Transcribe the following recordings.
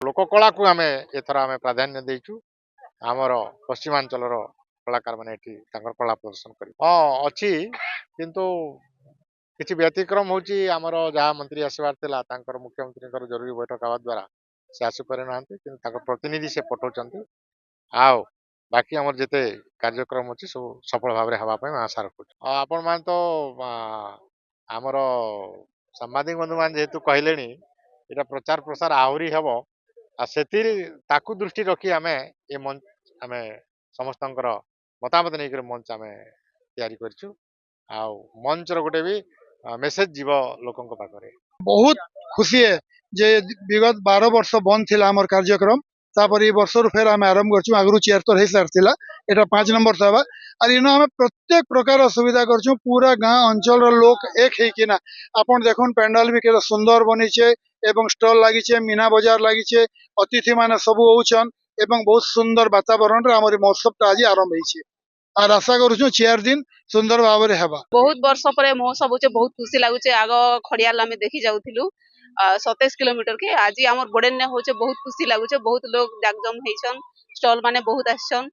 ଲୋକକଳା କୁ ଆମେ ଏଥର ଆମେ ପ୍ରାଧାନ୍ୟ ଦେଇଛୁ। ଆମର ପଶ୍ଚିମାଞ୍ଚଳର କଳାକାର ମାନେ ଏଠି ତାଙ୍କର କଳା ପ୍ରଦର୍ଶନ କରିବେ। ହଁ ଅଛି, କିନ୍ତୁ କିଛି ବ୍ୟତିକ୍ରମ ହଉଛି ଆମର ଯାହା ମନ୍ତ୍ରୀ ଆସିବାର ଥିଲା ତାଙ୍କର ମୁଖ୍ୟମନ୍ତ୍ରୀଙ୍କର ଜରୁରୀ ବୈଠକ ହେବା ଦ୍ୱାରା ସେ ଆସିପାରିନାହାନ୍ତି, କିନ୍ତୁ ତାଙ୍କ ପ୍ରତିନିଧି ସେ ପଠାଉଛନ୍ତି। ଆଉ ବାକି ଆମର ଯେତେ କାର୍ଯ୍ୟକ୍ରମ ଅଛି ସବୁ ସଫଳ ଭାବରେ ହେବା ପାଇଁ ମୁଁ ଆଶା ରଖୁଛୁ। ଆଉ ଆପଣମାନେ ତ ଆ, ଆମର ସାମ୍ବାଦିକ ବନ୍ଧୁମାନେ ଯେହେତୁ କହିଲେଣି ଏଇଟା ପ୍ରଚାର ପ୍ରସାର ଆହୁରି ହେବ, ଆଉ ସେଥିରେ ତାକୁ ଦୃଷ୍ଟି ରଖି ଆମେ ଏ ମଞ୍ଚ ଆମେ ସମସ୍ତଙ୍କର ମତାମତ ନେଇକରି ମଞ୍ଚ ଆମେ ତିଆରି କରିଛୁ। ଆଉ ମଞ୍ଚର ଗୋଟେ ବି ମେସେଜ ଯିବ ଲୋକଙ୍କ ପାଖରେ। बहुत खुशी है जे विगत 12 वर्ष बंद थिला हमर कार्यक्रम तापर ई वर्षर फेर आम आरंभ करछु आगरु 74 हे सारथिला एटा 5 नंबर थबा आर इनो हम प्रत्येक प्रकार सुविधा करछु पूरा गांव अंचल रो लोक एक हे किना आपण देखन पेंडल भी केते सुंदर बनी छे एवं स्टॉल लागि छे मीना बाजार लागि छे अतिथि माने सब होउछन एवं बहुत सुंदर वातावरण रे हमर महोत्सव ता आज आरंभ हे छे आर आशा करूछु 4 दिन सुंदर भाबरे हेबा। बहुत वर्ष पर महोत्सव होचे बहुत खुशी लागुचे आग खड़ियाल आमे देखि जाउथिलु 27 किलोमीटर के आज हमर बडेन होचे बहुत खुशी लागुचे बहुत लोग जागजम हेछन स्टॉल माने बहुत आछन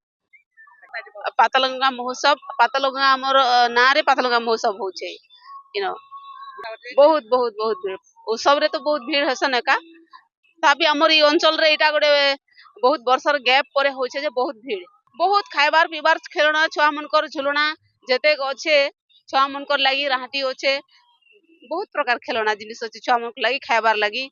पातलगंगा महोत्सव पातलगंगा हमर नारे पातलगंगा महोत्सव होचे यू नो बहुत बहुत बहुत भीड़ उत्सव रे तो बहुत भीड़ हसन एका तापि हमर ई अंचल रे एटा गोटे बहुत वर्षर गैप परे होचे जे बहुत भीड़ बहुत खाइबार पीबार खेलना छुआ मनकर झुलना जेते अच्छे छुआ मनकर लागी राहटी अच्छे बहुत प्रकार खेलना जिनिस अच्छे छुआ मनकर लागी खाइबार लागी